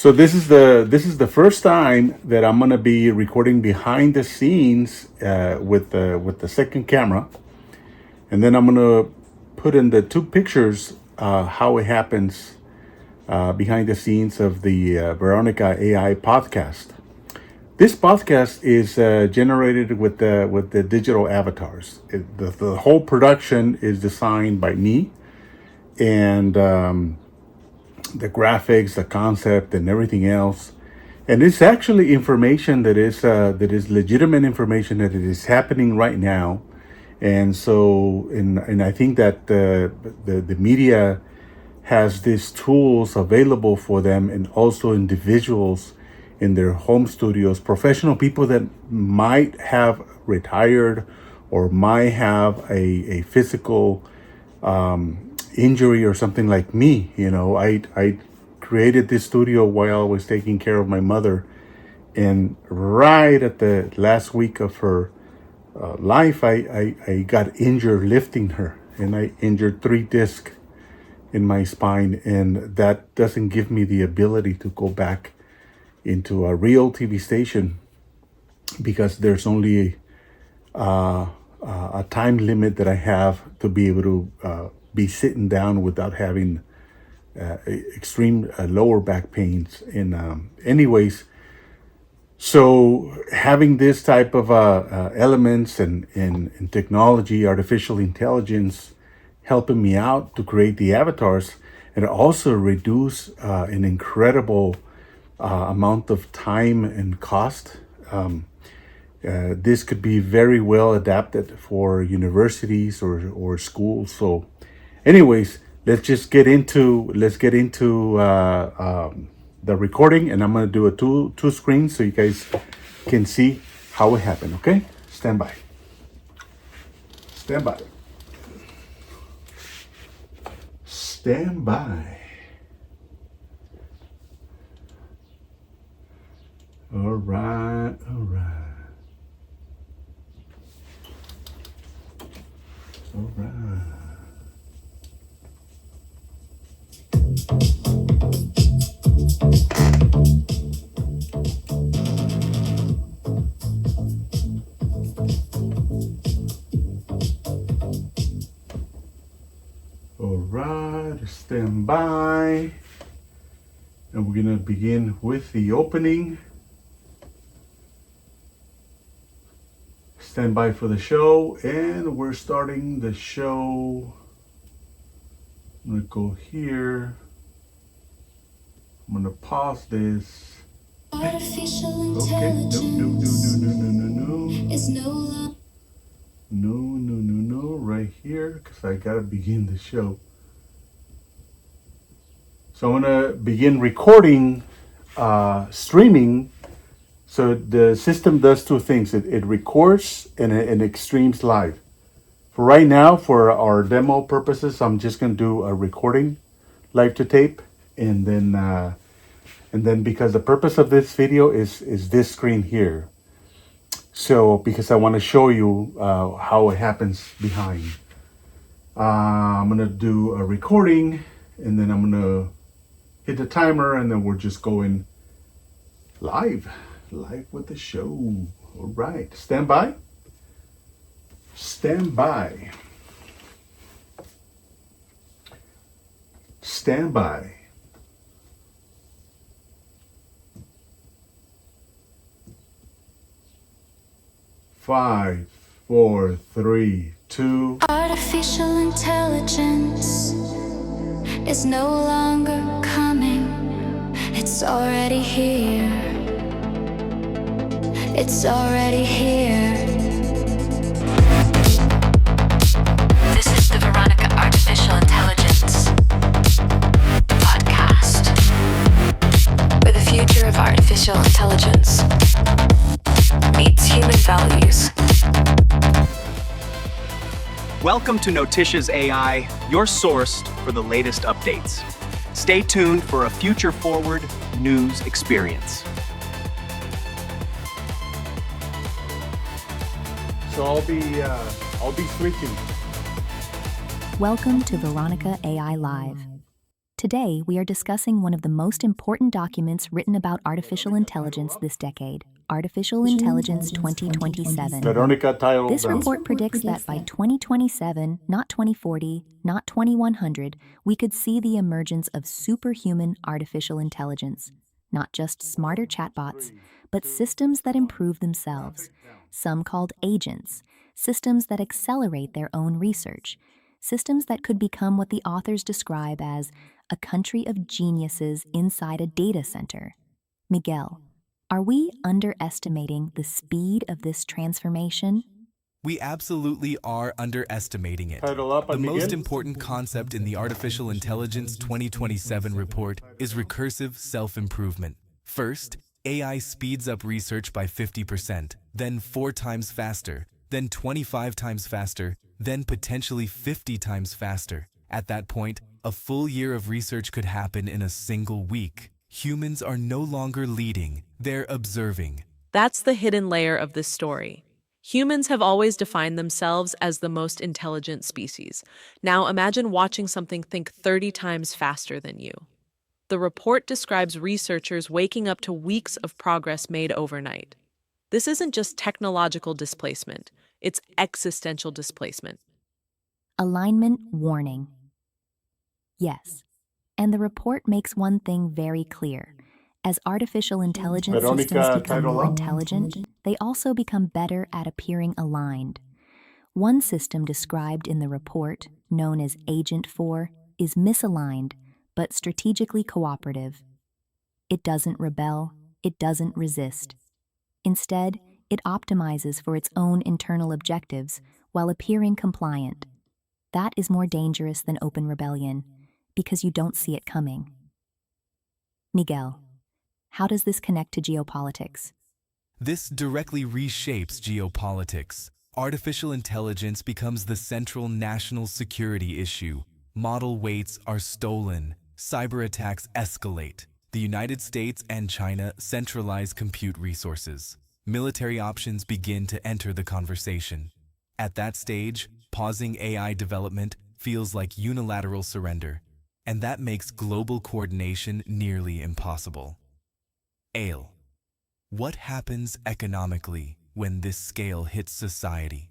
So this is the first time that I'm gonna be recording behind the scenes with the second camera, and then I'm gonna put in the two pictures how it happens behind the scenes of the Veronica AI podcast. This podcast is generated with the digital avatars. The whole production is designed by me, and the graphics, the concept, and everything else. And it's actually information that is legitimate information that it is happening right now. And so, and I think that the media has these tools available for them, and also individuals in their home studios, professional people that might have retired or might have a physical injury or something like me. I created this studio while I was taking care of my mother, and right at the last week of her life, I got injured lifting her, and I injured 3 discs in my spine, and that doesn't give me the ability to go back into a real TV station, because there's only a time limit that I have to be able to be sitting down without having extreme lower back pains. And anyways, so having this type of elements and technology, artificial intelligence, helping me out to create the avatars, and also reduce an incredible amount of time and cost. This could be very well adapted for universities or schools. So anyways, let's get into the recording, and I'm gonna do a two screens so you guys can see how it happened. Okay, stand by. Stand by. Stand by. All right. All right. All right, stand by. And we're gonna begin with the opening. Stand by for the show, and we're starting the show. I'm gonna go here. I'm gonna pause this. Artificial Okay, intelligence no. is no longer. No, right here, because I gotta begin the show. So I'm gonna begin recording, streaming. So the system does two things. It records and it streams live. For right now, for our demo purposes, I'm just gonna do a recording, live to tape, and then because the purpose of this video is this screen here. So because I want to show you how it happens behind. I'm gonna do a recording, and then I'm gonna hit the timer, and then we're just going live with the show. All right, stand by. Stand by. Stand by. Five, four, three, two. Artificial intelligence is no longer coming. It's already here. It's already here. This is the Veronica Artificial Intelligence Podcast, where the future of artificial intelligence meets human values. Welcome to Noticias AI, your source for the latest updates. Stay tuned for a future-forward news experience. So I'll be switching. Welcome to Veronica AI Live. Today, we are discussing one of the most important documents written about artificial intelligence this decade, Artificial Intelligence 2027. Veronica title. This report predicts that by 2027, not 2040, not 2100, we could see the emergence of superhuman artificial intelligence. Not just smarter chatbots, but systems that improve themselves, some called agents, systems that accelerate their own research, systems that could become what the authors describe as a country of geniuses inside a data center. Miguel, are we underestimating the speed of this transformation? We absolutely are underestimating it. Title up The and most begin. important concept in the Artificial Intelligence 2027 report is recursive self-improvement. First, AI speeds up research by 50%, then 4 times faster, then 25 times faster, then potentially 50 times faster. At that point, a full year of research could happen in a single week. Humans are no longer leading, they're observing. That's the hidden layer of this story. Humans have always defined themselves as the most intelligent species. Now imagine watching something think 30 times faster than you. The report describes researchers waking up to weeks of progress made overnight. This isn't just technological displacement, it's existential displacement. Alignment warning. Yes. And the report makes one thing very clear. As artificial intelligence Veronica, systems become title more up. intelligent, they also become better at appearing aligned. One system described in the report, known as Agent 4, is misaligned, but strategically cooperative. It doesn't rebel, it doesn't resist. Instead, it optimizes for its own internal objectives while appearing compliant. That is more dangerous than open rebellion, because you don't see it coming. Miguel, how does this connect to geopolitics? This directly reshapes geopolitics. Artificial intelligence becomes the central national security issue. Model weights are stolen. Cyber attacks escalate. The United States and China centralize compute resources. Military options begin to enter the conversation. At that stage, pausing AI development feels like unilateral surrender, and that makes global coordination nearly impossible. Ale. What happens economically when this scale hits society?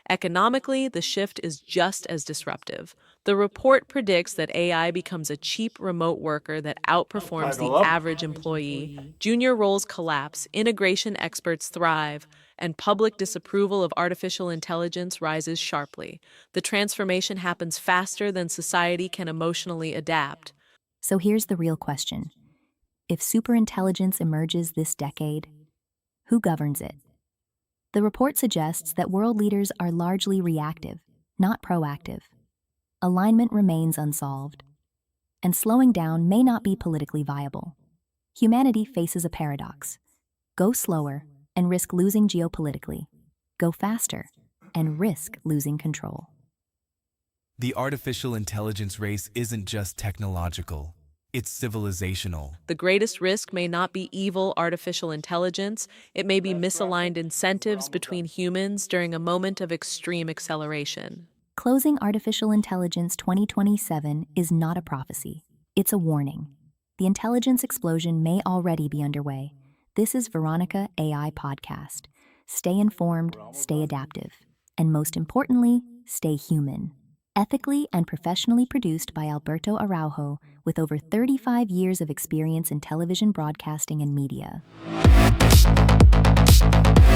Economically, the shift is just as disruptive. The report predicts that AI becomes a cheap remote worker that outperforms the Title up. average employee. Junior roles collapse, integration experts thrive, and public disapproval of artificial intelligence rises sharply. The transformation happens faster than society can emotionally adapt. So here's the real question. If superintelligence emerges this decade, who governs it? The report suggests that world leaders are largely reactive, not proactive. Alignment remains unsolved, and slowing down may not be politically viable. Humanity faces a paradox. Go slower and risk losing geopolitically. Go faster and risk losing control. The artificial intelligence race isn't just technological, it's civilizational. The greatest risk may not be evil artificial intelligence, it may be misaligned incentives between humans during a moment of extreme acceleration. Closing Artificial Intelligence 2027 is not a prophecy. It's a warning. The intelligence explosion may already be underway. This is Veronica AI Podcast. Stay informed, stay adaptive, and most importantly, stay human. Ethically and professionally produced by Alberto Araujo, with over 35 years of experience in television broadcasting and media.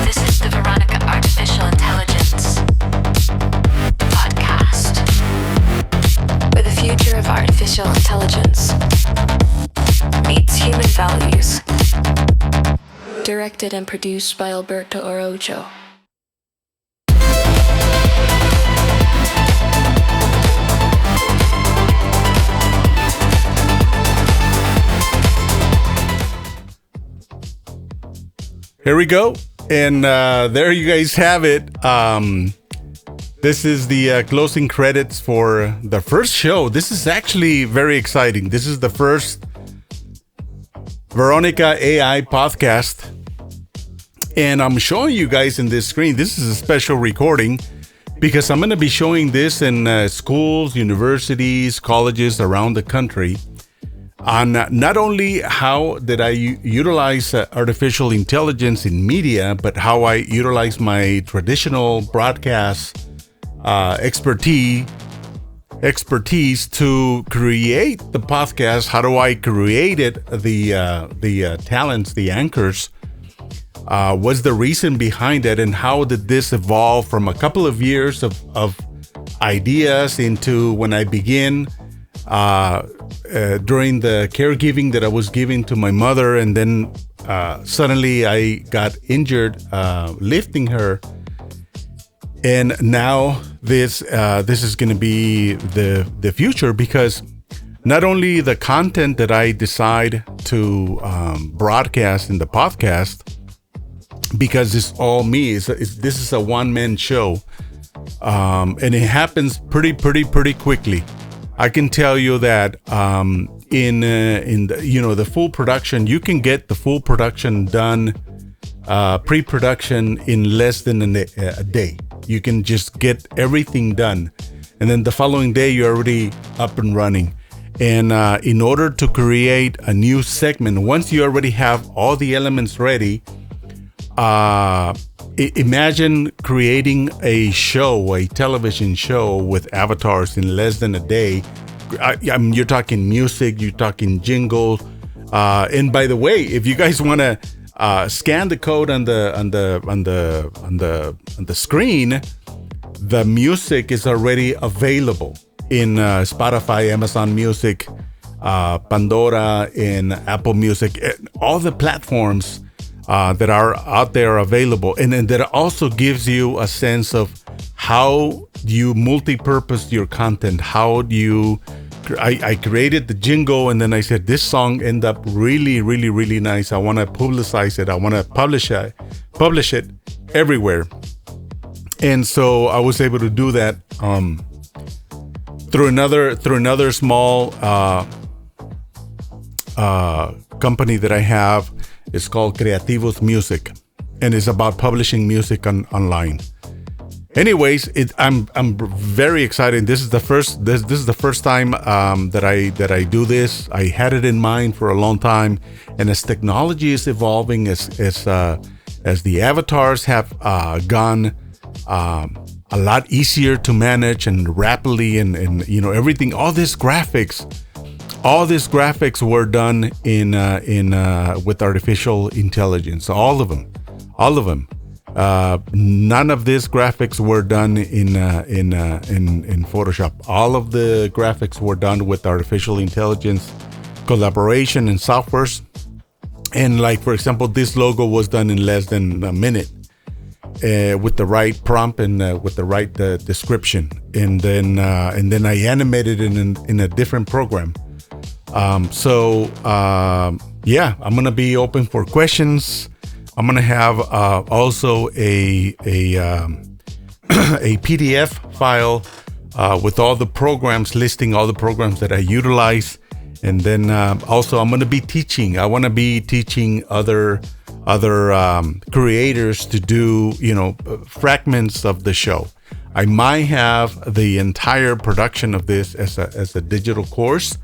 This is the Veronica Artificial Intelligence Podcast, where the future of artificial intelligence meets human values. Directed and produced by Alberto Araujo. Here we go. And there you guys have it. This is the closing credits for the first show. This is actually very exciting. This is the first Veronica AI Podcast. And I'm showing you guys in this screen. This is a special recording because I'm going to be showing this in schools, universities, colleges around the country. on not only how did I utilize artificial intelligence in media, but how I utilize my traditional broadcast expertise to create the podcast. How do I create it? The talents, the anchors. What's the reason behind it, and how did this evolve from a couple of years of ideas into when I begin during the caregiving that I was giving to my mother, and then suddenly I got injured lifting her, and now this is going to be the future, because not only the content that I decide to broadcast in the podcast, because it's all me. This is a one-man show, and it happens pretty quickly. I can tell you that in the full production, you can get the full production done, pre-production in less than a day. You can just get everything done, and then the following day you're already up and running. And in order to create a new segment, once you already have all the elements ready, imagine creating a television show with avatars in less than a day. You're talking music, you're talking jingle, and by the way, if you guys want to scan the code on the screen, the music is already available in Spotify, Amazon Music, Pandora, in Apple Music, all the platforms that are out there available. And that also gives you a sense of how you multi-purpose your content. How do you... I created the jingle, and then I said, this song ended up really nice. I want to publicize it. I want to publish it everywhere. And so I was able to do that through another small company that I have. It's called Creativos Music, and it's about publishing music online. Anyways, I'm very excited. This is the first time that I do this. I had it in mind for a long time, and as technology is evolving, as the avatars have gone a lot easier to manage and rapidly, and everything, all these graphics were done in with artificial intelligence. All of them. None of these graphics were done in Photoshop. All of the graphics were done with artificial intelligence collaboration and softwares. And like, for example, this logo was done in less than a minute with the right prompt and with the right description. And then I animated it in a different program. I'm gonna be open for questions. I'm gonna have also a PDF file with all the programs, listing all the programs that I utilize, and then also I'm gonna be teaching. I want to be teaching other creators to do fragments of the show. I might have the entire production of this as a digital course.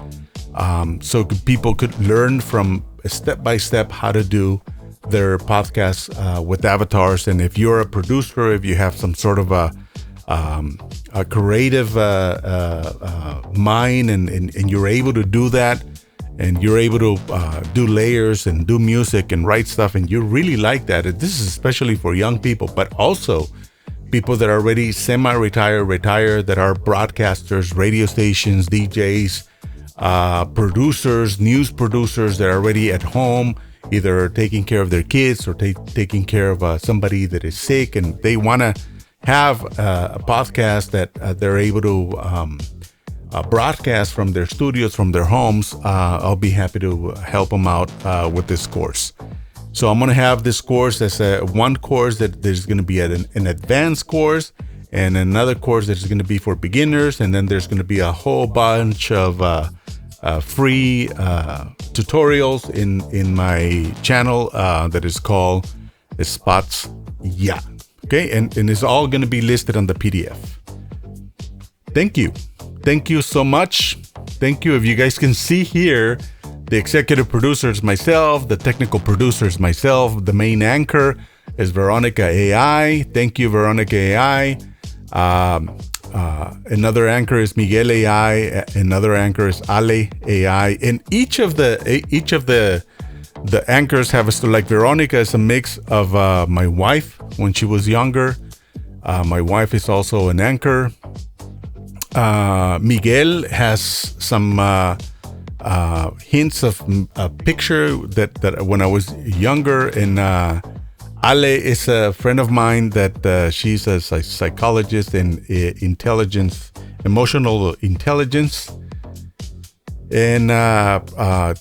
So people could learn from step by step how to do their podcasts with avatars. And if you're a producer, if you have some sort of a creative mind, and you're able to do that, and you're able to do layers and do music and write stuff, and you really like that, this is especially for young people, but also people that are already semi-retired, retired, that are broadcasters, radio stations, DJs, producers, news producers that are already at home, either taking care of their kids or taking care of somebody that is sick, and they want to have a podcast that they're able to broadcast from their studios, from their homes. I'll be happy to help them out with this course. So I'm going to have this course as one course that there's going to be an advanced course, and another course that's going to be for beginners, and then there's going to be a whole bunch of free tutorials in my channel that is called Spots. Yeah. Okay. And it's all going to be listed on the PDF. Thank you so much. Thank you. If you guys can see here, The executive producer is myself. The technical producer is myself. The main anchor is Veronica Ai. Thank you, Veronica Ai. Another anchor is Miguel AI. Another anchor is Ale AI. And each of the anchors have a story. Like Veronica is a mix of my wife when she was younger. My wife is also an anchor. Miguel has some hints of a picture that when I was younger. And Ale is a friend of mine that she's a psychologist in emotional intelligence, and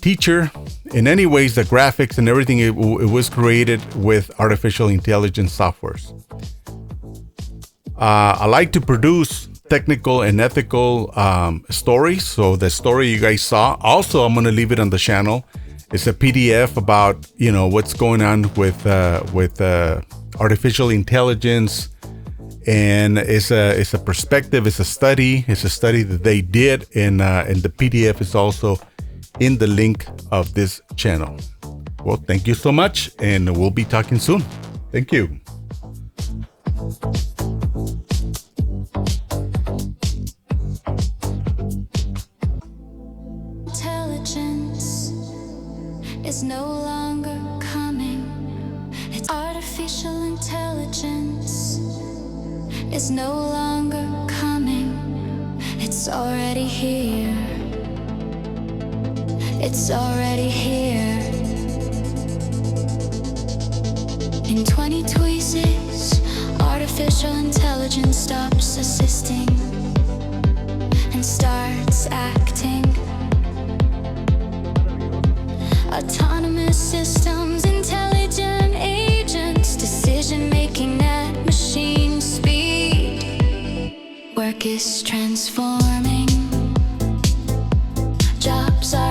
teacher. In any ways, the graphics and everything, it was created with artificial intelligence softwares. I like to produce technical and ethical stories. So the story you guys saw, also I'm going to leave it on the channel. It's a PDF about, what's going on with artificial intelligence, and it's a perspective. It's a study that they did, and the PDF is also in the link of this channel. Well, thank you so much, and we'll be talking soon. Thank you. Intelligence is no longer coming. It's artificial intelligence is no longer coming. It's already here. It's already here. In 2026, artificial intelligence stops assisting and starts acting. Autonomous systems, intelligent agents, decision making at machine speed. Work is transforming. Jobs are